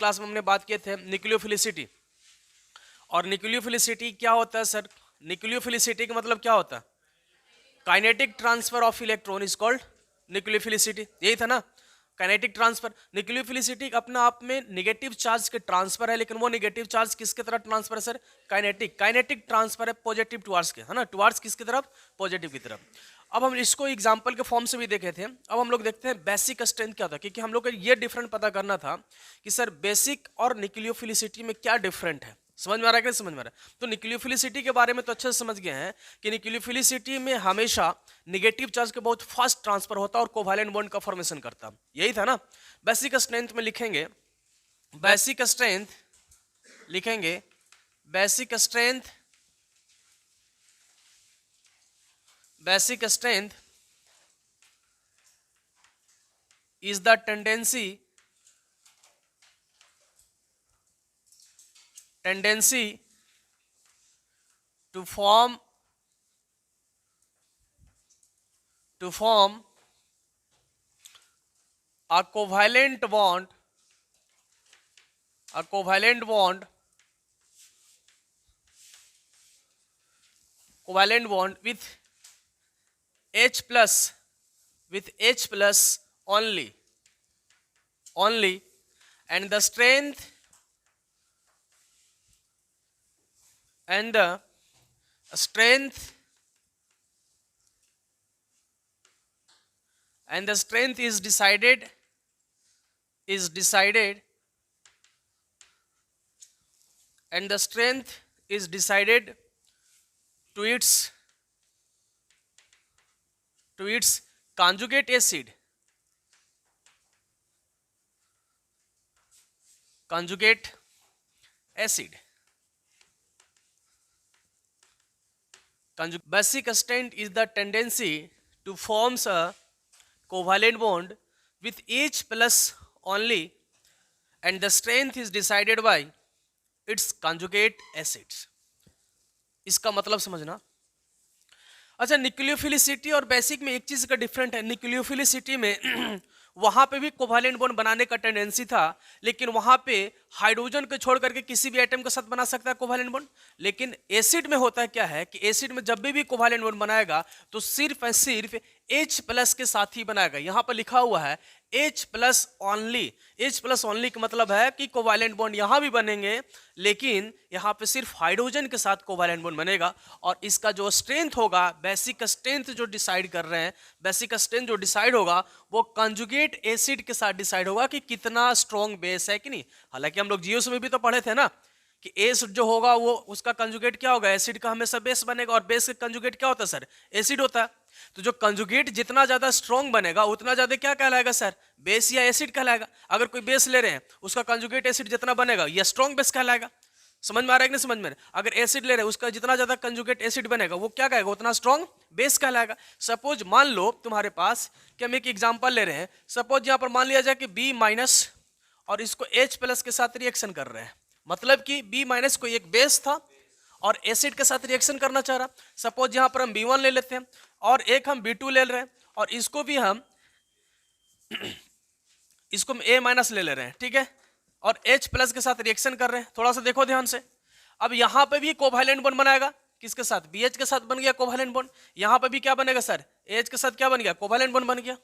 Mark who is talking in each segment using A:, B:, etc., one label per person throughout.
A: Class में हमने बात किए थे न्यूक्लियोफिलिसिटी। और न्यूक्लियोफिलिसिटी क्या होता है सर? न्यूक्लियोफिलिसिटी का मतलब क्या होता है? Kinetic transfer of electron is called nucleophilicity. यही था ना, काइनेटिक ट्रांसफर। न्यूक्लियोफिलिसिटी अपना आप में नेगेटिव चार्ज के ट्रांसफर है, लेकिन वो नेगेटिव चार्ज किसके तरफ ट्रांसफर है सर? काइनेटिक। काइनेटिक ट्रांसफर है पॉजिटिव टुवार्ड्स के, है ना, टुवार्ड्स किसकी तरफ? पॉजिटिव की तरफ। अब हम इसको एग्जांपल के फॉर्म से भी देखे थे। अब हम लोग देखते हैं बेसिक स्ट्रेंथ क्या होता है, क्योंकि हम लोग को ये डिफरेंट पता करना था कि सर बेसिक और न्यूक्लियोफिलिसिटी में क्या डिफरेंट है। समझ में आ रहा है कि नहीं समझ में आ रहा है? तो न्यूक्लियोफिलिसिटी के बारे में तो अच्छे से समझ गए हैं कि न्यूक्लियोफिलिसिटी में हमेशा नेगेटिव चार्ज के बहुत फास्ट ट्रांसफर होता है और कोवैलेंट बॉन्ड का फॉर्मेशन करता है। यही था ना। बेसिक स्ट्रेंथ में लिखेंगे, बेसिक स्ट्रेंथ लिखेंगे, basic strength, basic strength is the tendency to form a covalent bond with H plus only, and the strength is decided to its conjugate acid, Basic strength is the tendency to form a covalent bond with H plus only, and the strength is decided by its conjugate acids. इसका मतलब समझना। अच्छा, nucleophilicity और basic में एक चीज का different है। न्यूक्लियोफिलिसिटी में वहां पे भी कोवैलेंट बॉन्ड बनाने का टेंडेंसी था, लेकिन वहां पे हाइड्रोजन को छोड़ करके किसी भी एटम के साथ बना सकता है कोवैलेंट बॉन्ड। लेकिन एसिड में होता है क्या है कि एसिड में जब भी कोवैलेंट बॉन्ड बनाएगा तो सिर्फ और सिर्फ H प्लस के साथ ही बनाएगा। यहां पर लिखा हुआ है H plus only. H plus only का मतलब है कि कोवैलेंट बॉन्ड यहां भी बनेंगे, लेकिन यहां पे सिर्फ हाइड्रोजन के साथ कोवैलेंट बॉन्ड बनेगा। और इसका जो स्ट्रेंथ होगा, बेसिक स्ट्रेंथ जो डिसाइड कर रहे हैं, बेसिक स्ट्रेंथ जो डिसाइड होगा वो कंजुगेट एसिड के साथ डिसाइड होगा कि कितना स्ट्रॉन्ग बेस है कि नहीं। हालांकि हम लोग जीओस में भी तो पढ़े थे ना कि एसिड जो होगा वो उसका कंजुगेट क्या होगा, एसिड का हमेशा बेस बनेगा, और बेस का कंजुगेट क्या होता है सर? एसिड होता है। तो जो कंजुगेट जितना ज्यादा स्ट्रॉन्ग बनेगा उतना ज्यादा क्या कहलाएगा सर? बेस या एसिड कहलाएगा। अगर कोई बेस ले रहे हैं उसका कंजुगेट एसिड जितना बनेगा यह स्ट्रॉन्ग बेस कहलाएगा। समझ में आ रहा है कि नहीं समझ में? अगर एसिड ले रहे हैं उसका जितना ज्यादा कंजुगेट एसिड बनेगा वो क्या कहेगा? उतना स्ट्रॉन्ग बेस कहलाएगा। सपोज मान लो तुम्हारे पास, कि हम एक एग्जांपल ले रहे हैं, सपोज यहाँ पर मान लिया जाए कि B माइनस और इसको H प्लस के साथ रिएक्शन कर रहे हैं। मतलब कि B माइनस कोई एक बेस था और एसिड के साथ रिएक्शन करना चाह रहा। सपोज यहाँ पर हम B1 ले लेते हैं और एक हम B2 ले रहे हैं, और इसको भी हम इसको A माइनस ले रहे हैं, ठीक है, और H प्लस के साथ रिएक्शन कर रहे हैं। थोड़ा सा देखो ध्यान से। अब यहाँ पे भी कोवैलेंट बॉन्ड बनाएगा, किसके साथ? BH के साथ बन गया कोवैलेंट बॉन्ड। यहाँ पे भी क्या बनेगा सर? H के साथ क्या बन गया? कोवैलेंट बॉन्ड बन गया,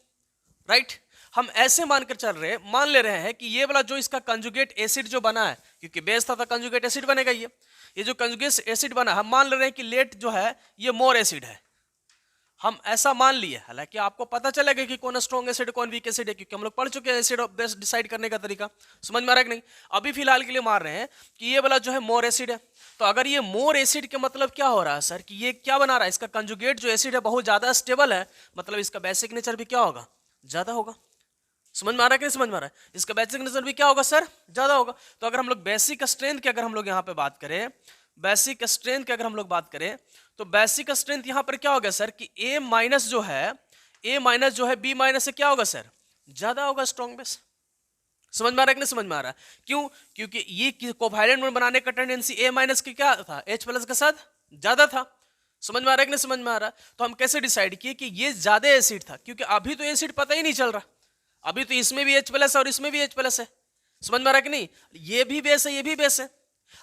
A: राइट। हम ऐसे मानकर चल रहे हैं, मान ले रहे हैं कि ये वाला जो इसका कंजुगेट एसिड जो बना है, क्योंकि बेस था तो कंजुगेट एसिड बनेगा। ये जो कंजुगेट एसिड बना, हम मान ले रहे हैं कि लेट जो है ये मोर एसिड है। हम ऐसा मान लिए, हालांकि आपको पता चलेगा कि कौन स्ट्रॉन्ग एसिड कौन वीक एसिड है, क्योंकि हम लोग पढ़ चुके हैं एसिड और बेस डिसाइड करने का तरीका। समझ में आ रहा है कि नहीं? अभी फिलहाल के लिए मान रहे हैं कि ये वाला जो है मोर एसिड है। तो अगर ये मोर एसिड के मतलब क्या हो रहा है सर? कि ये क्या बना रहा है? इसका कंजुगेट जो एसिड है बहुत ज्यादा स्टेबल है, मतलब इसका बेसिक नेचर भी क्या होगा? ज्यादा होगा। समझ में आ रहा है कि नहीं समझ में आ रहा है? इसका बेसिक नेचर भी क्या होगा सर? ज्यादा होगा। तो अगर हम लोग बेसिक स्ट्रेंथ की अगर हम लोग यहाँ पे बात करें, बेसिक स्ट्रेंथ की अगर हम लोग बात करें, तो बेसिक स्ट्रेंथ यहाँ पर क्या होगा सर? कि A माइनस जो है B माइनस से क्या होगा सर? ज्यादा होगा स्ट्रॉन्ग बेस। समझ में आ रहा है कि नहीं समझ में आ रहा है? क्यों? क्योंकि ये कोवैलेंट बॉन्ड बनाने का टेंडेंसी A माइनस के क्या था? H प्लस के साथ ज्यादा था। समझ में आ रहा है कि नहीं समझ में आ रहा है? तो हम कैसे डिसाइड किए कि ये ज्यादा एसिड था? क्योंकि अभी तो एसिड पता ही नहीं चल रहा, अभी तो इसमें भी H प्लस और इसमें भी H प्लस है। समझ में आ रहा है कि नहीं? ये भी बेस है, ये भी बेस है।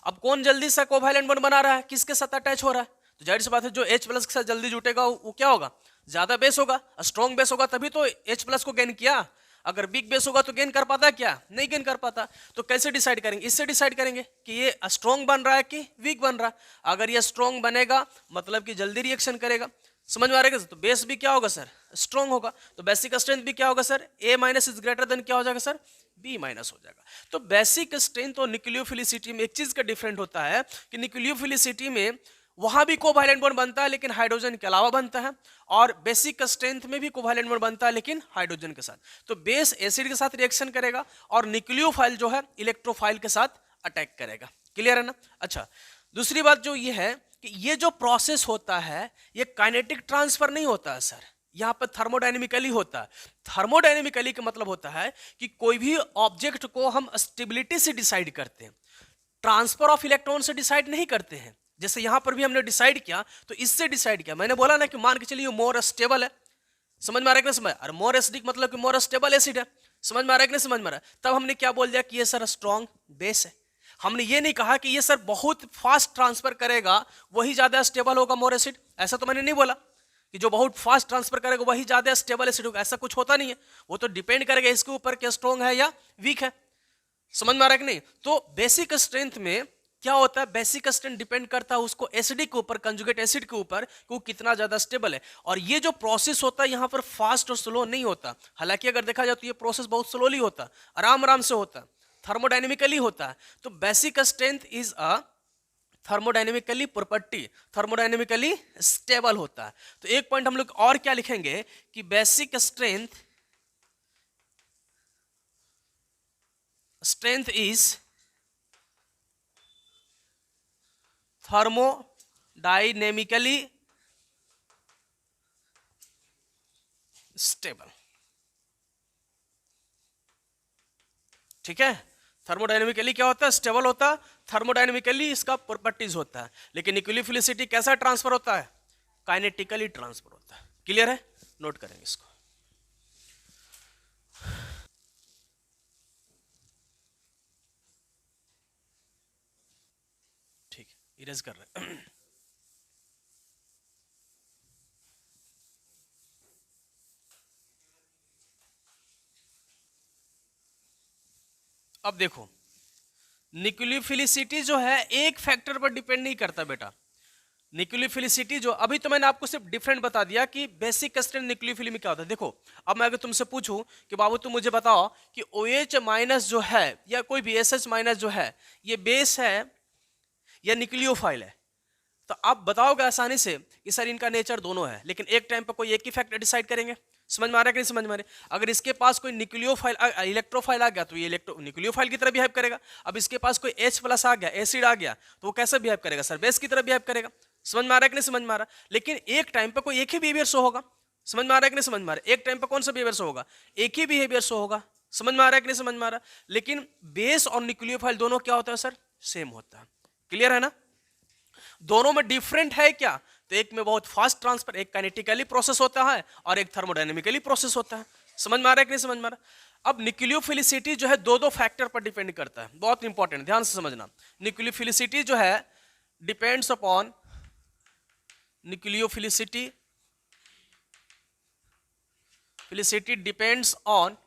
A: अब कौन जल्दी से कोवैलेंट बॉन्ड बना रहा है, किसके साथ अटैच हो रहा है? तो जाहिर सी बात है जो H प्लस के साथ जल्दी जुटेगा वो क्या होगा, ज्यादा बेस होगा। स्ट्रॉन्ग बेस होगा तभी तो H प्लस को गेन किया। अगर वीक बेस होगा तो गेन कर पाता है क्या? नहीं गेन कर पाता। तो कैसे डिसाइड करेंगे? इससे डिसाइड करेंगे कि ये स्ट्रॉन्ग बन रहा है कि वीक बन रहा है। अगर ये स्ट्रॉन्ग बनेगा मतलब कि जल्दी रिएक्शन करेगा। समझ में आ रहा है? तो बेस भी क्या होगा सर, स्ट्रॉन्ग होगा। तो बेसिक स्ट्रेंथ भी क्या होगा sir, A minus is greater than क्या हो जाएगा सर, B माइनस हो जाएगा। तो बेसिक स्ट्रेंथ और न्यूक्लियोफिलिसिटी में एक चीज का डिफरेंट होता है कि न्यूक्लियोफिलिसिटी में वहां भी कोवैलेंट बॉन्ड बनता है लेकिन हाइड्रोजन के अलावा बनता है, और बेसिक स्ट्रेंथ में भी कोवैलेंट बॉन्ड बनता है लेकिन हाइड्रोजन के साथ। तो बेस एसिड के साथ रिएक्शन करेगा और न्यूक्लियोफाइल जो है इलेक्ट्रोफाइल के साथ अटैक करेगा। क्लियर है ना? अच्छा, दूसरी बात जो ये है कि ये जो प्रोसेस होता है ये काइनेटिक ट्रांसफर नहीं होता है सर, यहाँ पर थर्मोडायनेमिकली होता है। थर्मोडायनेमिकली का मतलब होता है कि कोई भी ऑब्जेक्ट को हम स्टेबिलिटी से डिसाइड करते हैं, ट्रांसफर ऑफ इलेक्ट्रॉन से डिसाइड नहीं करते हैं। जैसे यहां पर भी हमने डिसाइड किया तो इससे डिसाइड किया। मैंने बोला ना कि मान के चलिए मोर स्टेबल है, समझ में आ रहा है कि नहीं समझ? और मोर एसिडिक मतलब कि मोर स्टेबल एसिड है, समझ में आ रहा है कि नहीं समझ में आ रहा है? तब हमने क्या बोल दिया कि ये सर स्ट्रॉन्ग बेस है। हमने ये नहीं कहा कि ये सर बहुत फास्ट ट्रांसफर करेगा वही ज्यादा स्टेबल होगा मोर एसिड, ऐसा तो मैंने नहीं बोला कि जो बहुत फास्ट ट्रांसफर करेगा वही ज्यादा स्टेबल एसिड होगा, ऐसा कुछ होता नहीं है। वो तो डिपेंड करेगा इसके ऊपर कि स्ट्रॉन्ग है या वीक है। समझ में आ रहा है कि नहीं? तो बेसिक स्ट्रेंथ में क्या होता है, बेसिक स्ट्रेंथ डिपेंड करता है उसको एसिडिक के ऊपर, कंजुगेट एसिड के ऊपर, कि वो कितना ज्यादा स्टेबल है। और ये जो प्रोसेस होता है यहाँ पर फास्ट और स्लो नहीं होता। हालांकि अगर देखा जाए तो ये प्रोसेस बहुत स्लोली होता है, आराम आराम से होता है, थर्मोडायनेमिकली होता है। तो basic strength is a thermodynamically property, thermodynamically stable होता है। तो एक पॉइंट हम लोग और क्या लिखेंगे कि basic strength is thermodynamically stable. ठीक है, थर्मोडायनेमिकली क्या होता है, स्टेबल होता है। थर्मोडायनेमिकली इसका प्रॉपर्टीज होता है। लेकिन न्यूक्लियोफिलिसिटी कैसा ट्रांसफर होता है, काइनेटिकली ट्रांसफर होता है। क्लियर है? नोट करेंगे इसको। ठीक है, इरेज कर रहे हैं। अब देखो, न्यूक्लियोफिलिसिटी जो है एक फैक्टर पर डिपेंड नहीं करता बेटा। न्यूक्लियोफिलिसिटी जो अभी तो मैंने आपको सिर्फ डिफरेंट बता दिया कि बेसिक स्ट्रेंथ न्यूक्लियोफिली में क्या होता है। देखो, अब मैं अगर तुमसे पूछूं कि बाबू तुम मुझे बताओ कि OH माइनस जो है या कोई भी SH माइनस जो है ये बेस है या न्यूक्लियोफाइल है, तो आप बताओगे आसानी से कि सर इनका नेचर दोनों है, लेकिन एक टाइम पर कोई एक ही फैक्टर डिसाइड करेंगे। समझ में आ रहा है कि नहीं समझ में आ रहा है? अगर इसके पास कोई न्यूक्लियोफाइल इलेक्ट्रोफाइल आ गया तो ये न्यूक्लियोफाइल की तरह बिहेव करेगा। अब इसके पास कोई H प्लस आ गया, एसिड आ गया, तो वो कैसे बिहेव करेगा सर, बेस की तरह बिहेव करेगा। समझ में आ रहा है कि नहीं समझ में आ रहा है? लेकिन एक टाइम पर कोई एक ही बिहेवियर शो होगा। समझ में आ रहा है कि नहीं समझ में आ रहा है? एक टाइम पर कौन सा बिहेवियर शो होगा, एक ही बिहेवियर शो होगा। समझ में आ रहा है कि नहीं समझ में आ रहा है? लेकिन बेस और न्यूक्लियोफाइल दोनों क्या होता है सर, सेम होता है। क्लियर है ना? दोनों में डिफरेंट है क्या, तो एक में बहुत फास्ट ट्रांसफर, एक काइनेटिकली प्रोसेस होता है और एक थर्मोडायनेमिकली प्रोसेस होता है। समझ में आ रहा है कि नहीं समझ में आ रहा है? अब न्यूक्लियोफिलिसिटी जो है दो दो फैक्टर पर डिपेंड करता है, बहुत इंपॉर्टेंट, ध्यान से समझना। न्यूक्लियोफिलिसिटी जो है depends upon nucleophilicity philicity depends on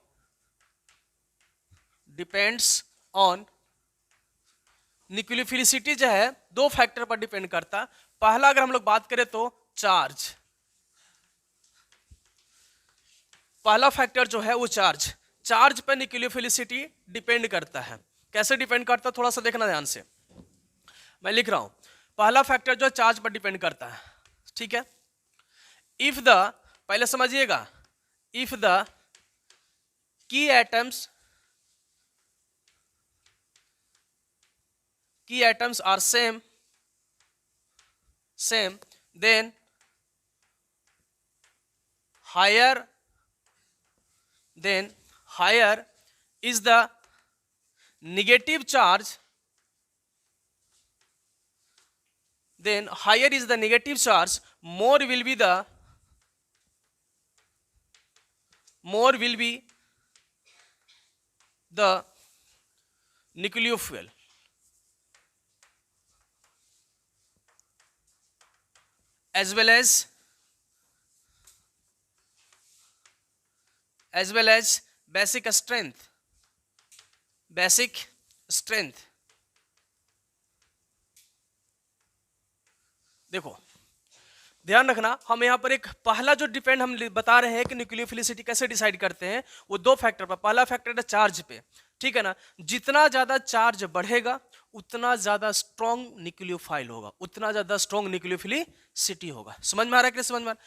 A: nucleophilicity जो है दो फैक्टर पर डिपेंड करता है। पहला अगर हम लोग बात करें तो चार्ज, पहला फैक्टर जो है वो चार्ज पर न्यूक्लियोफिलिसिटी डिपेंड करता है। कैसे डिपेंड करता है थोड़ा सा देखना ध्यान से, मैं लिख रहा हूं। पहला फैक्टर जो है चार्ज पर डिपेंड करता है, ठीक है। इफ द, पहले समझिएगा, if the key atoms are same, then higher is the negative charge, then higher is the negative charge, more will be the न्यूक्लियोफिल, as well as basic strength, देखो ध्यान रखना, हम यहाँ पर एक पहला जो डिपेंड हम बता रहे हैं कि न्यूक्लियोफिलिसिटी कैसे डिसाइड करते हैं, वो दो फैक्टर पर। पहला फैक्टर है चार्ज पे, ठीक है ना। जितना ज्यादा चार्ज बढ़ेगा उतना ज्यादा स्ट्रॉन्ग न्यूक्लियोफाइल होगा, उतना ज्यादा स्ट्रॉन्ग न्यूक्लियोफिलिसिटी होगा। समझ में आ रहा है कि समझ में आ रहा है?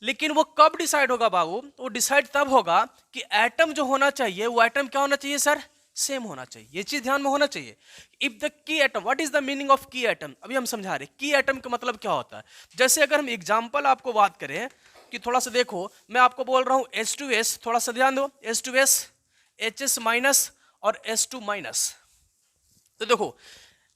A: लेकिन वो कब डिसाइड होगा बाबू? वो डिसाइड तब होगा कि एटम जो होना चाहिए वो एटम क्या होना चाहिए सर? सेम होना चाहिए। ये चीज ध्यान में होना चाहिए। If the key atom, what is the meaning of की एटम? अभी हम समझा रहे की एटम का मतलब क्या होता है। जैसे अगर हम एग्जांपल आपको बात करें कि थोड़ा सा देखो, मैं आपको बोल रहा हूं H2S, थोड़ा सा ध्यान दो, H2S, HS माइनस और S2 माइनस। तो देखो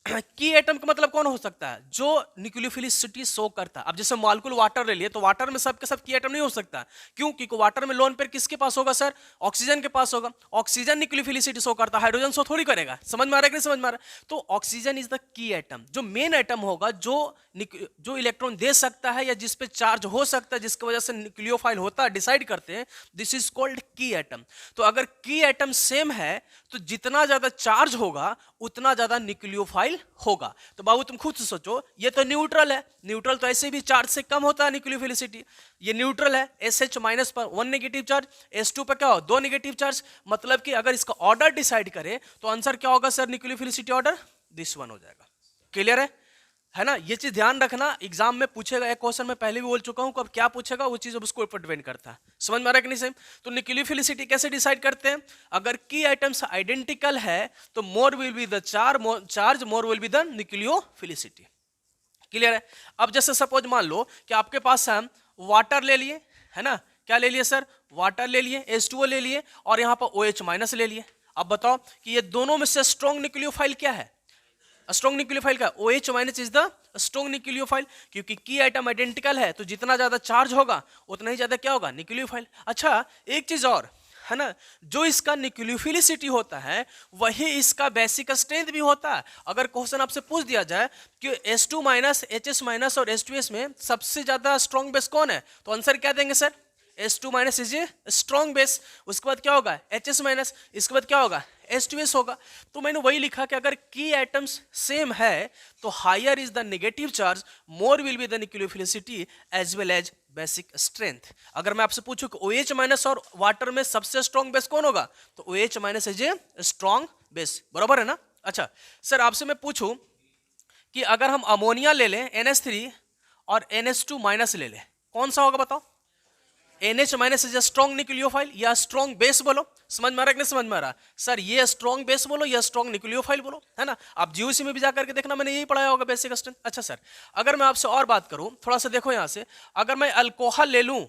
A: की एटम का मतलब कौन हो सकता है? जो न्यूक्लियोफिलिसिटी शो करता है। अब जैसे मॉलिक्यूल वाटर ले लिए तो वाटर में सब के सब की एटम नहीं हो सकता। क्यों? क्योंकि वाटर में लोन पेयर किसके पास होगा सर? ऑक्सीजन के पास होगा। ऑक्सीजन न्यूक्लियोफिलिसिटी शो करता है, हाइड्रोजन शो थोड़ी करेगा। समझ में आ रहा है कि नहीं समझ में आ रहा है? तो oxygen is the key atom, जो मेन एटम होगा, जो इलेक्ट्रॉन दे सकता है या जिस पे चार्ज हो सकता है, जिसकी वजह से न्यूक्लियोफाइल होता है, डिसाइड करते हैं, दिस इज कॉल्ड की एटम। तो अगर की एटम सेम है तो जितना ज्यादा चार्ज होगा उतना ज्यादा न्यूक्लियोफाइल होगा। तो बाबू तुम खुद से सोचो, ये तो न्यूट्रल है, न्यूट्रल तो ऐसे भी चार्ज से कम होता है न्यूक्लियोफिलिसिटी। ये न्यूट्रल है, SH माइनस पर 1 नेगेटिव चार्ज, S2 पर क्या हो? 2 नेगेटिव चार्ज। मतलब कि अगर इसका ऑर्डर डिसाइड करें तो आंसर क्या होगा sir? Nucleophilicity order this one हो जाएगा। क्लियर है ना? ये चीज ध्यान रखना, एग्जाम में पूछेगा। एक क्वेश्चन में पहले भी बोल चुका हूं, अब क्या पूछेगा वो चीज अब उसके ऊपर डिपेंड करता है। समझ में आ रहा है कि नहीं सेम? तो न्यूक्लियोफिलिसिटी कैसे डिसाइड करते हैं? अगर की आइटम्स आइडेंटिकल है तो मोर will be the charge, more will be the nucleophilicity. Clear है? अब जैसे सपोज मान लो कि आपके पास हम वाटर ले लिए, है ना? क्या ले लिए सर? वाटर ले लिए, H2O ले लिए और यहाँ पर OH माइनस ले लिए। अब बताओ कि ये दोनों में से स्ट्रॉन्ग न्यूक्लियोफाइल क्या है? स्ट्रॉन्ग न्यूक्लियोफाइल का OH minus is the strong nucleophile, क्योंकि की आइटम आइडेंटिकल है तो जितना ज्यादा चार्ज होगा उतना ही ज्यादा क्या होगा? न्यूक्लियोफाइल। अच्छा एक चीज और है ना, जो इसका न्यूक्लियोफिलिसिटी होता है वही इसका बेसिक स्ट्रेंथ भी होता है। अगर क्वेश्चन आपसे पूछ दिया जाए कि S2 माइनस, HS माइनस और H2S में सबसे ज्यादा स्ट्रॉन्ग बेस कौन है, तो आंसर क्या देंगे sir? S2 minus is a strong base. उसके बाद क्या होगा? HS minus. इसके बाद क्या होगा? H2S होगा। तो मैंने वही लिखा कि अगर की एटम्स सेम है तो higher is the negative charge, more will be the nucleophilicity as well as basic strength. अगर मैं आपसे पूछूं कि OH माइनस और वाटर में सबसे स्ट्रॉन्ग बेस कौन होगा, तो OH minus is a strong base. बराबर है ना? अच्छा सर आपसे मैं पूछूं कि अगर हम अमोनिया ले लें NH3 और NH2 माइनस ले लें, कौन सा होगा बताओ? NH minus is strong nucleophile या स्ट्रॉन्ग बेस बोलो? समझ में आ रहा है कि नहीं समझ में आ रहा? सर ये स्ट्रॉन्ग बेस बोलो या स्ट्रॉन्ग न्यूक्लियोफाइल बोलो, है ना? आप GOC में भी जाकर के देखना, मैंने यही पढ़ाया होगा बेसिक स्ट्रेंथ। अच्छा सर अगर मैं आपसे और बात करूं, थोड़ा सा देखो यहां से, अगर मैं अल्कोहल ले लूं,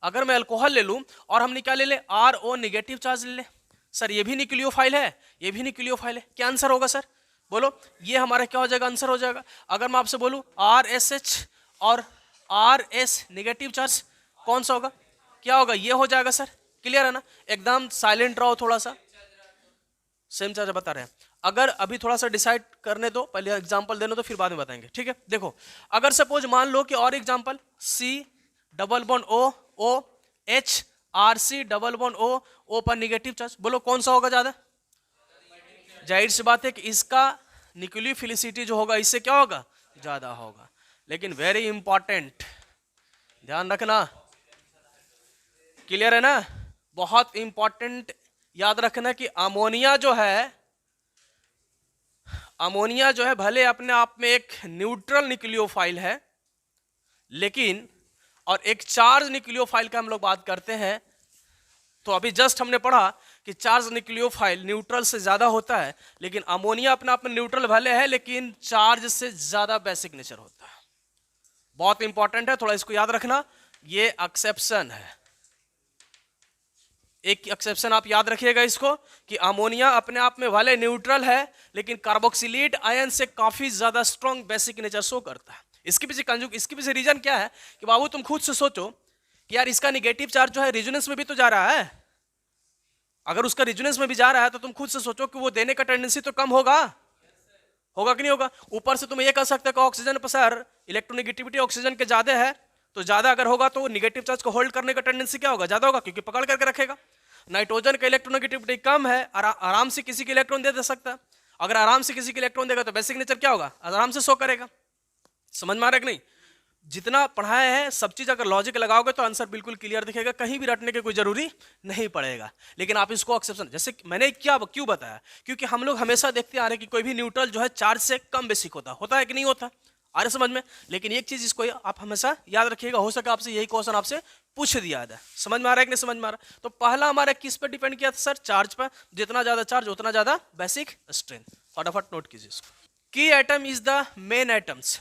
A: अगर मैं अल्कोहल ले लूं और हमने क्या ले ले? RO नेगेटिव चार्ज ले ले, सर ये भी न्यूक्लियोफाइल है, ये भी न्यूक्लियोफाइल है, क्या आंसर होगा सर? बोलो ये हमारा क्या हो जाएगा? आंसर हो जाएगा। अगर मैं आपसे बोलूं RSH और RS नेगेटिव चार्ज, कौन सा होगा? क्या होगा? ये हो जाएगा सर। क्लियर है ना? एकदम साइलेंट रहो, थोड़ा सा सेम चार्ज बता रहे हैं। अगर अभी थोड़ा सा डिसाइड करने दो, पहले एग्जांपल देने दो, फिर बाद में बताएंगे, ठीक है? देखो अगर सपोज मान लो कि और example C double bond O H RC double bond O पर नेगेटिव चार्ज, बोलो कौन सा होगा ज्यादा? जाहिर सी बात है कि इसका न्यूक्लियोफिलिसिटी जो होगा इससे क्या होगा? ज्यादा होगा। लेकिन वेरी इंपॉर्टेंट ध्यान रखना, क्लियर है ना? बहुत इंपॉर्टेंट याद रखना कि अमोनिया जो है भले अपने आप में एक न्यूट्रल न्यूक्लियोफाइल है, लेकिन और एक चार्ज न्यूक्लियोफाइल का हम लोग बात करते हैं, तो अभी जस्ट हमने पढ़ा कि चार्ज न्यूक्लियोफाइल न्यूट्रल से ज्यादा होता है, लेकिन अमोनिया अपने आप में न्यूट्रल भले है लेकिन चार्ज से ज्यादा बेसिक नेचर होता है। बहुत इंपॉर्टेंट है, थोड़ा इसको याद रखना, ये एक्सेप्शन है। एक एक्सेप्शन आप याद रखिएगा इसको कि अमोनिया अपने आप में भले न्यूट्रल है लेकिन कार्बोक्सिलेट आयन से काफी ज्यादा स्ट्रॉन्ग बेसिक नेचर शो करता है। इसके पीछे रीजन क्या है कि बाबू तुम खुद से सोचो कि यार इसका निगेटिव चार्ज जो है रेजोनेंस में भी तो जा रहा है। अगर उसका रिजोनेंस में भी जा रहा है तो तुम खुद से सोचो कि वो देने का टेंडेंसी तो कम होगा, होगा कि नहीं होगा। ऊपर से तुम ये कह सकते हो कि ऑक्सीजन पर सर इलेक्ट्रोनेगेटिविटी ऑक्सीजन के ज्यादा है, तो ज्यादा अगर होगा तो निगेटिव चार्ज को होल्ड करने का टेंडेंसी क्या होगा, ज्यादा होगा, क्योंकि पकड़ करके रखेगा। नाइट्रोजन का इलेक्ट्रोनेगेटिविटी कम है, आराम से किसी के इलेक्ट्रॉन दे सकता है। अगर आराम से किसी के इलेक्ट्रॉन देगा तो बेसिक नेचर क्या होगा, आराम से शो करेगा। समझ में आ रहा है कि नहीं? जितना पढ़ाया है सब चीज अगर लॉजिक लगाओगे तो आंसर बिल्कुल क्लियर दिखेगा, कहीं भी रटने की कोई जरूरी नहीं पड़ेगा। लेकिन आप इसको एक्सेप्शन, जैसे मैंने क्यों बताया, क्योंकि हम लोग हमेशा देखते आ रहे हैं कि कोई भी न्यूट्रल जो है चार्ज से कम बेसिक होता है कि नहीं होता, आ रहे समझ में। लेकिन एक चीज इसको आप हमेशा याद रखिएगा, हो सके आपसे यही क्वेश्चन आपसे पूछ दिया है। समझ में आ रहा है कि नहीं समझ में आ रहा है? तो पहला हमारा किस पर डिपेंड किया था सर, चार्ज पर। जितना ज्यादा चार्ज उतना ज्यादा बेसिक स्ट्रेंथ। फटाफट नोट कीजिए इसको। की atom is the main atoms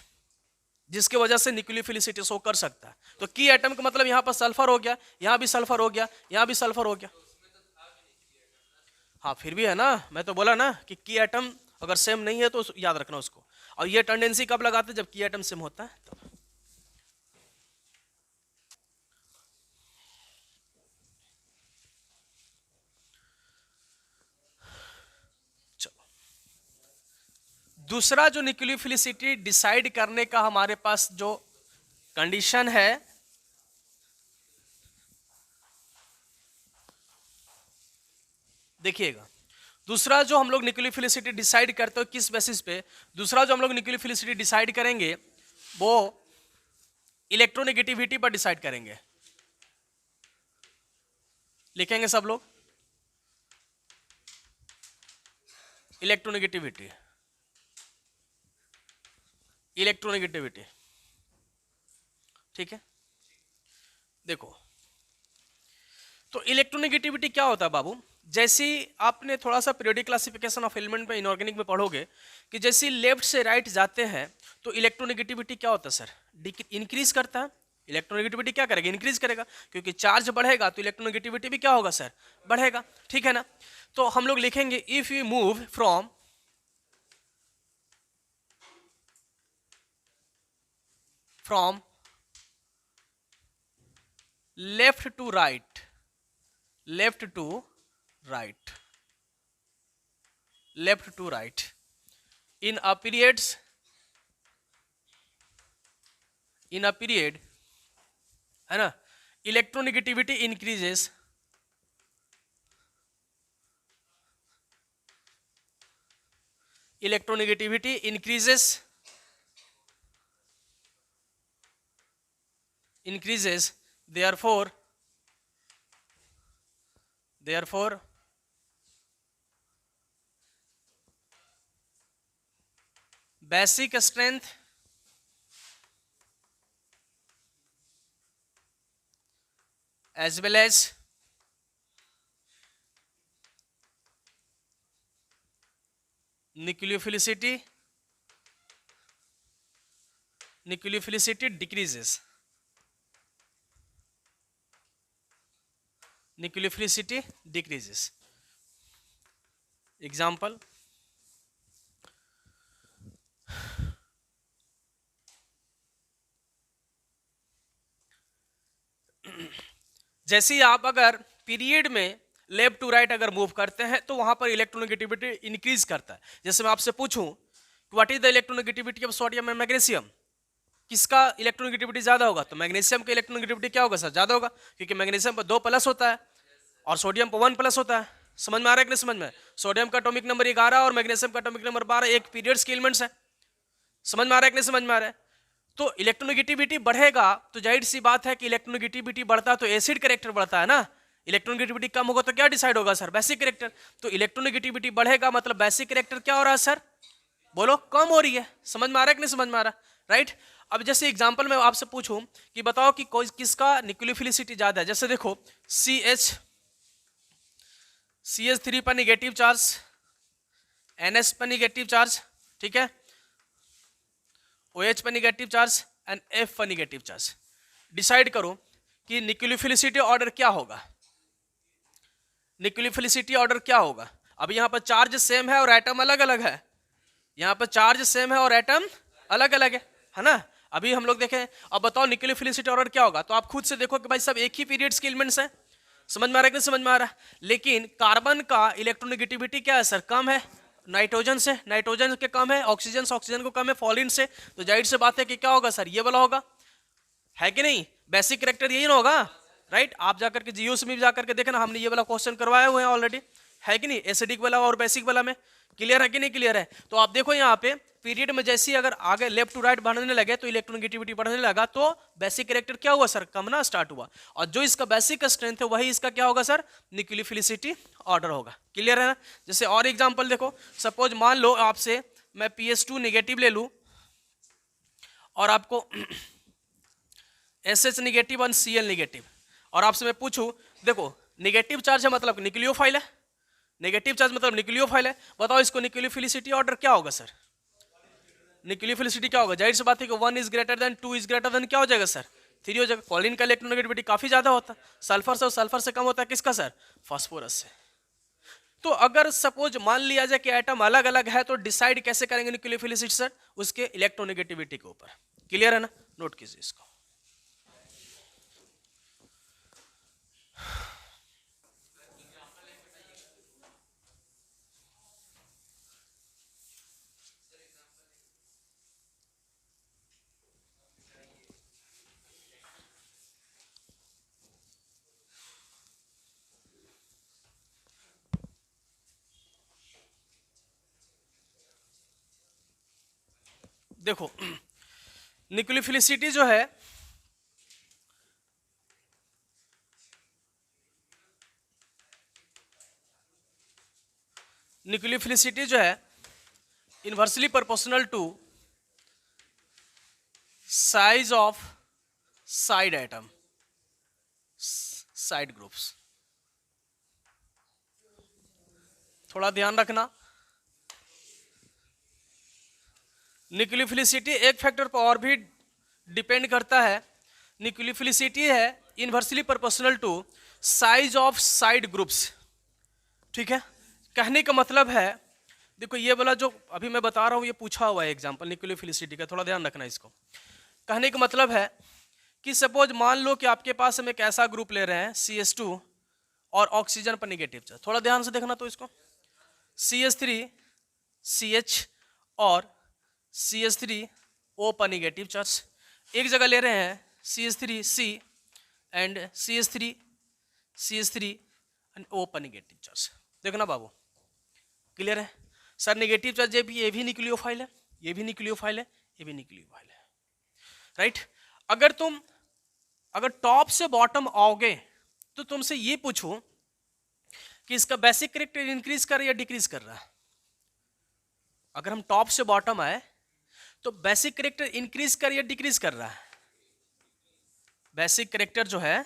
A: जिसके वजह से न्यूक्लियोफिलिसिटी शो कर सकता है। तो की एटम का मतलब यहाँ पर सल्फर हो गया, यहाँ भी सल्फर हो गया, यहाँ भी सल्फर हो गया। हाँ फिर भी है ना, मैं तो बोला ना कि की एटम अगर सेम नहीं है तो याद रखना उसको। और ये टेंडेंसी कब लगाते हैं, जब की एटम सेम होता है तब। चलो दूसरा जो न्यूक्लियोफिलिसिटी डिसाइड करने का हमारे पास जो कंडीशन है, देखिएगा दूसरा जो हम लोग न्यूक्लियोफिलिसिटी डिसाइड करते हो किस बेसिस पे, दूसरा जो हम लोग न्यूक्लियोफिलिसिटी डिसाइड करेंगे वो इलेक्ट्रोनेगेटिविटी पर डिसाइड करेंगे। लिखेंगे सब लोग, इलेक्ट्रोनेगेटिविटी, इलेक्ट्रोनेगेटिविटी, ठीक है। देखो तो इलेक्ट्रोनेगेटिविटी क्या होता है बाबू, जैसे आपने थोड़ा सा पीरियोडिक क्लासिफिकेशन ऑफ एलिमेंट में इनऑर्गेनिक में पढ़ोगे कि जैसे लेफ्ट से राइट जाते हैं तो इलेक्ट्रोनेगेटिविटी क्या होता है सर, इंक्रीज करता है। इलेक्ट्रोनेगेटिविटी क्या करेगा, इंक्रीज करेगा, क्योंकि चार्ज बढ़ेगा तो इलेक्ट्रोनेगेटिविटी भी क्या होगा सर, बढ़ेगा, ठीक है ना। तो हम लोग लिखेंगे if you move from left to right, left to right, left to right in a period है ना, electronegativity increases, electronegativity increases therefore basic strength as well as nucleophilicity decreases, nucleophilicity decreases. Example, जैसे ही आप अगर period में left to right अगर move करते हैं तो वहां पर इलेक्ट्रोनेगेटिविटी इंक्रीज करता है। जैसे मैं आपसे पूछूं what is the electronegativity of sodium and magnesium, किसका इलेक्ट्रोनेगेटिविटी ज्यादा होगा, तो मैग्नीशियम का इलेक्ट्रोनेगेटिविटी क्या होगा सर, ज्यादा होगा, क्योंकि मैग्नीशियम पर 2 प्लस होता है और सोडियम पर 1 प्लस होता है। समझ में आ रहा है कि नहीं समझ में? सोडियम का एटॉमिक नंबर 11 और मैग्नीशियम का एटॉमिक नंबर 12, एक पीरियड्स के एलिमेंट्स है। समझ में आ रहा है कि नहीं समझ में आ रहा है? तो इलेक्ट्रोनेगेटिविटी बढ़ेगा तो जाहिर सी बात है कि इलेक्ट्रोनेगेटिविटी बढ़ता है तो एसिड कैरेक्टर बढ़ता है ना, इलेक्ट्रोनेगेटिविटी कम होगा तो क्या डिसाइड होगा सर, बेसिक कैरेक्टर। तो इलेक्ट्रोनेगेटिविटी बढ़ेगा मतलब बेसिक कैरेक्टर क्या हो रहा है सर, बोलो कम हो रही है। समझ में आ रहा है कि नहीं समझ में आ रहा, राइट। अब जैसे एग्जांपल में आपसे पूछूं कि बताओ कि कोई किसका न्यूक्लियोफिलिसिटी ज्यादा है, जैसे देखो CH3 पर निगेटिव चार्ज, NH पर निगेटिव चार्ज, ठीक है, OH पर निगेटिव चार्ज एंड F पर निगेटिव चार्ज। डिसाइड करो कि न्यूक्लियोफिलिसिटी ऑर्डर क्या होगा, न्यूक्लियोफिलिसिटी ऑर्डर क्या होगा। अब यहाँ पर चार्ज सेम है और एटम अलग अलग है, यहाँ पर चार्ज सेम है और एटम अलग अलग है ना। अभी हम लोग देखें, अब बताओ न्यूक्लियोफिलिसिटी ऑर्डर क्या होगा, तो आप खुद से देखो कि भाई सब एक ही पीरियड्स के एलिमेंट्स हैं, समझ में आ रहा है कि नहीं समझ में आ रहा है? लेकिन कार्बन का इलेक्ट्रोनेगेटिविटी क्या है सर, कम है नाइट्रोजन से, नाइट्रोजन के कम है, ऑक्सीजन से ऑक्सीजन को कम है, फॉलिन से, तो जाहिर से बात है कि क्या होगा सर, ये वाला होगा, है कि नहीं? बेसिक कैरेक्टर यही ना होगा, राइट? आप जाकर के जीओस में भी जाकर के देखना, हमने ये वाला क्वेश्चन करवाए हुए हैं ऑलरेडी, है कि नहीं? एसिडिक वाला और बेसिक वाला में क्लियर है कि नहीं क्लियर है? तो आप देखो यहाँ पे पीरियड में जैसे ही अगर आगे लेफ्ट टू राइट बढ़ने लगे तो इलेक्ट्रोनेगेटिविटी बढ़ने लगा, तो बेसिक कैरेक्टर क्या हुआ सर, कमना स्टार्ट हुआ, और जो इसका बेसिक स्ट्रेंथ है वही इसका क्या होगा सर, न्यूक्लियोफिलिसिटी ऑर्डर होगा। क्लियर है ना? जैसे और एग्जांपल देखो, सपोज मान लो आपसे मैं PS2 नेगेटिव ले लूं और आपको SH नेगेटिव और Cl नेगेटिव, और आपसे मैं पूछूं, देखो नेगेटिव चार्ज है मतलब न्यूक्लियोफाइल है, नेगेटिव चार्ज मतलब न्यूक्लियोफाइल है, बताओ इसको न्यूक्लियोफिलिसिटी ऑर्डर क्या होगा सर, न्यूक्लियोफिलिसिटी क्या होगा? जाहिर सी बात है कि 1 is greater than 2 is greater than क्या हो जाएगा सर, 3 हो जाएगा। कॉलिन का इलेक्ट्रोनेगेटिविटी काफी ज्यादा होता है, सल्फर से, और सल्फर से कम होता है किसका सर, फास्फोरस से। तो अगर सपोज मान लिया जाए कि एटम अलग अलग है, तो डिसाइड कैसे करेंगे न्यूक्लियोफिलिसिटी सर, उसके इलेक्ट्रोनेगेटिविटी के ऊपर। क्लियर है ना? नोट कीजिए इसको। देखो न्यूक्लियोफिलिसिटी जो है, न्यूक्लियोफिलिसिटी जो है inversely proportional to size of side atom, side groups. थोड़ा ध्यान रखना, न्यूक्लियोफिलिसिटी एक फैक्टर पर और भी डिपेंड करता है। न्यूक्लियोफिलिसिटी है inversely proportional to size of side groups. ठीक है, कहने का मतलब है, देखो ये वाला जो अभी मैं बता रहा हूँ ये पूछा हुआ है एग्जांपल न्यूक्लियोफिलिसिटी का, थोड़ा ध्यान रखना इसको। कहने का मतलब है कि सपोज मान लो कि आपके पास हम एक ऐसा ग्रुप ले रहे हैं CH2 और ऑक्सीजन पर निगेटिव चार्ज, थोड़ा ध्यान से देखना तो इसको, CH3 CH और CH3O पर निगेटिव चार्ज, एक जगह ले रहे हैं CH3C and CH3 and O पर निगेटिव चार्ज। देखना बाबू, क्लियर है सर? निगेटिव चार्ज ये भी न्यूक्लियोफाइल है, ये भी न्यूक्लियोफाइल है, ये भी न्यूक्लियोफाइल है, राइट? अगर टॉप से बॉटम आओगे तो तुमसे ये पूछूं कि इसका बेसिक कैरेक्टर इंक्रीज कर रहा है या डिक्रीज कर रहा है। अगर हम टॉप से बॉटम आए तो बेसिक कैरेक्टर इंक्रीज कर या डिक्रीज कर रहा है? बेसिक कैरेक्टर जो है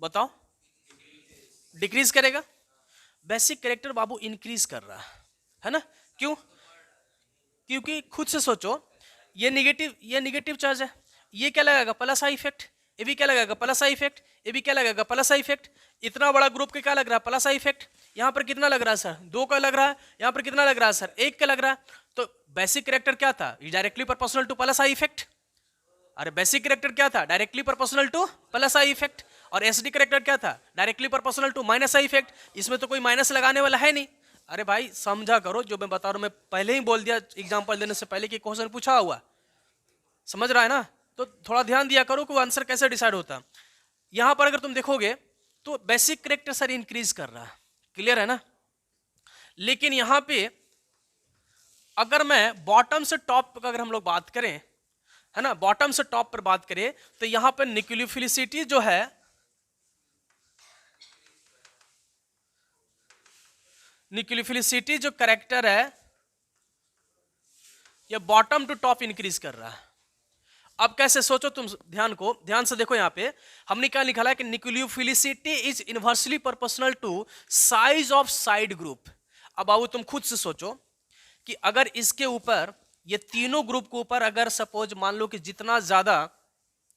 A: बताओ, डिक्रीज करेगा। बेसिक कैरेक्टर बाबू इंक्रीज कर रहा है ना? क्यों? क्योंकि खुद से सोचो, ये नेगेटिव चार्ज है, ये क्या लगाएगा, प्लस आई इफेक्ट, ये भी क्या लगाएगा, प्लस आई इफेक्ट, ये भी क्या लगाएगा, प्लस आई इफेक्ट। इतना बड़ा ग्रुप के क्या लग रहा है, प्लस आई इफेक्ट। यहाँ पर कितना लग रहा है सर, 2 का लग रहा है, यहाँ पर कितना लग रहा है सर, 1 का लग रहा है। तो बेसिक कैरेक्टर क्या था, directly proportional to plus I effect. अरे बेसिक कैरेक्टर क्या था, directly proportional to plus I effect. और एसडी कैरेक्टर क्या था, directly proportional to minus I effect. इसमें तो कोई माइनस लगाने वाला है नहीं। अरे भाई समझा करो, जो मैं बता रहा हूं, मैं पहले ही बोल दिया एग्जांपल देने से पहले कि क्वेश्चन पूछा हुआ, समझ रहा है ना? तो थोड़ा ध्यान दिया करो कि वो आंसर कैसे डिसाइड होता है। यहां पर अगर तुम देखोगे तो बेसिक कैरेक्टर सर इंक्रीज कर रहा है, क्लियर है ना? लेकिन यहां पे अगर मैं बॉटम से टॉप पर अगर हम लोग बात करें, है ना, बॉटम से टॉप पर बात करें, तो यहां पर न्यूक्लियोफिलिसिटी जो है, न्यूक्लियोफिलिसिटी जो कैरेक्टर है, ये बॉटम टू टॉप इंक्रीज कर रहा है। अब कैसे, सोचो तुम, ध्यान से देखो, यहाँ पे हमने क्या लिखा है कि nucleophilicity is inversely proportional to size of side group. अब आओ तुम खुद से सोचो कि अगर इसके ऊपर, ये तीनों ग्रुप के ऊपर अगर सपोज मान लो कि जितना ज्यादा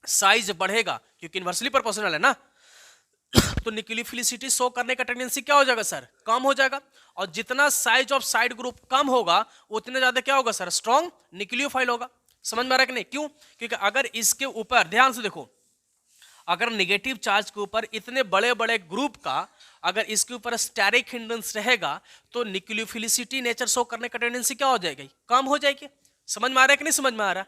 A: साइज बढ़ेगा, क्योंकि इनवर्सली प्रोपोर्शनल है ना, तो न्यूक्लियोफिलिसिटी शो करने का टेंडेंसी क्या हो जाएगा सर, कम हो जाएगा। और जितना साइज ऑफ साइड ग्रुप कम होगा उतने ज्यादा क्या होगा सर, स्ट्रॉन्ग न्यूक्लियोफाइल होगा। समझ में आ रहा है कि नहीं? क्यों? क्योंकि अगर इसके ऊपर ध्यान से देखो, अगर नेगेटिव चार्ज के ऊपर इतने बड़े बड़े ग्रुप का अगर इसके ऊपर स्टेरिक हिंड्रेंस रहेगा तो न्यूक्लियोफिलिसिटी नेचर शो करने का टेंडेंसी क्या हो जाएगी? कम हो जाएगी। समझ में आ रहा है कि नहीं समझ में आ रहा?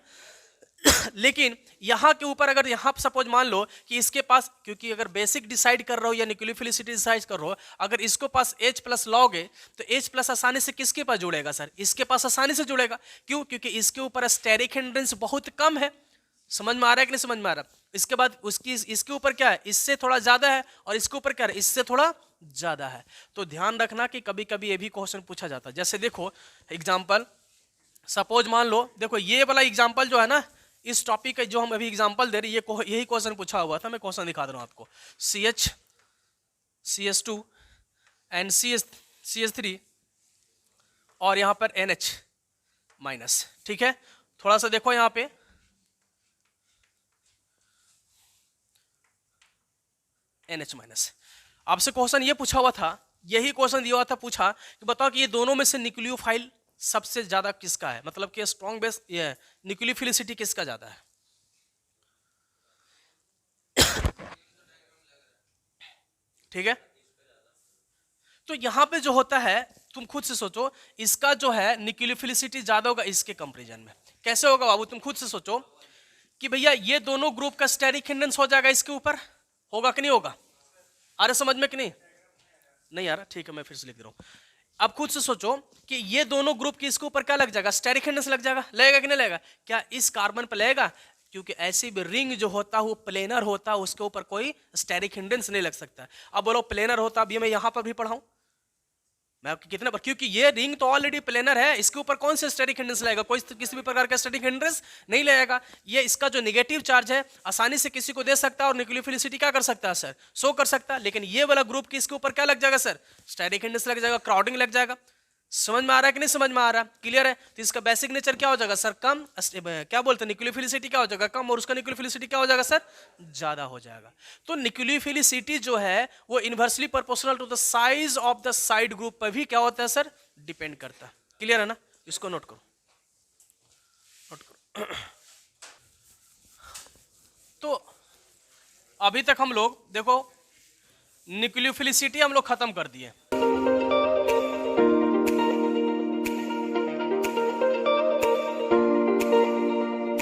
A: लेकिन यहां के ऊपर अगर यहां सपोज मान लो कि इसके पास, क्योंकि अगर बेसिक डिसाइड कर रहा हो या न्यूक्लियोफिलिसिटी डिसाइड कर रहा हो, अगर इसको पास H प्लस लोगे तो H प्लस आसानी से किसके पास जुड़ेगा सर? इसके पास आसानी से जुड़ेगा। क्यों? क्योंकि इसके ऊपर स्टेरिक हिंड्रेंस बहुत कम है। समझ में आ रहा है कि नहीं समझ में आ रहा? इसके बाद उसकी इसके ऊपर क्या है? इससे थोड़ा ज्यादा है, और इसके ऊपर क्या है? इससे थोड़ा ज्यादा है। तो ध्यान रखना कि कभी कभी ये भी क्वेश्चन पूछा जाता है। जैसे देखो एग्जाम्पल, सपोज मान लो, देखो ये वाला एग्जाम्पल जो है ना, इस टॉपिक का जो हम अभी एग्जाम्पल दे रहे हैं, ये यही क्वेश्चन पूछा हुआ था। मैं क्वेश्चन दिखा दे रहा हूं आपको। CH CS2 एंड CH3 और यहां पर NH माइनस, ठीक है। थोड़ा सा देखो यहां पे, NH माइनस, आपसे क्वेश्चन ये पूछा हुआ था, यही क्वेश्चन दिया हुआ था, पूछा कि बताओ कि ये दोनों में से न्यूक्लियोफाइल सबसे ज्यादा किसका है, मतलब कि स्ट्रॉन्ग बेस ये न्यूक्लियोफिलिसिटी किसका ज्यादा है? ठीक है, तो यहां पे जो होता है, तुम खुद से सोचो, इसका जो है न्यूक्लियोफिलिसिटी ज्यादा होगा इसके कंपैरिजन में। कैसे होगा बाबू? तुम खुद से सोचो कि भैया ये दोनों ग्रुप का स्टेरिक हिंड्रेंस हो जाएगा इसके ऊपर, होगा कि नहीं होगा? आ रहा समझ में कि नहीं? नहीं आ रहा? ठीक है, मैं फिर से लिख रहा हूं। अब खुद से सोचो कि ये दोनों ग्रुप की इसके ऊपर क्या लग जाएगा? स्टेरिक हिंड्रेंस लग जाएगा। लगेगा कि नहीं लगेगा? क्या इस कार्बन पर लगेगा? क्योंकि ऐसी भी रिंग जो होता है वो प्लेनर होता है, उसके ऊपर कोई स्टेरिक हिंड्रेंस नहीं लग सकता। अब बोलो प्लेनर होता, अभी मैं यहां पर भी पढ़ाऊं मैं आपको कितने बार, क्योंकि ये रिंग तो ऑलरेडी प्लेनर है, इसके ऊपर कौन से स्टेरिक हिंड्रेंस लगेगा? कोई किसी भी प्रकार का स्टेरिक हिंड्रेंस नहीं लगेगा। ये इसका जो नेगेटिव चार्ज है आसानी से किसी को दे सकता है और न्यूक्लियोफिलिसिटी क्या कर सकता है सर? शो कर सकता है। लेकिन ये वाला ग्रुप की इसके ऊपर क्या लग जाएगा सर? स्टेरिक हिंड्रेंस लग जाएगा, क्राउडिंग लग जाएगा। समझ में आ रहा है कि नहीं समझ में आ रहा? क्लियर है? तो इसका बेसिक नेचर क्या हो जाएगा सर? कम। क्या बोलते हैं? न्यूक्लियोफिलिसिटी क्या हो जाएगा? कम, और उसका न्यूक्लियोफिलिसिटी क्या हो जाएगा सर? ज्यादा हो जाएगा। तो न्यूक्लियोफिलिसिटी जो है वो inversely proportional to the size of the side group पर भी क्या होता है सर? डिपेंड करता है। क्लियर है ना? इसको नोट करो, नोट करो। तो अभी तक हम लोग देखो न्यूक्लियोफिलिसिटी हम लोग खत्म कर दिए।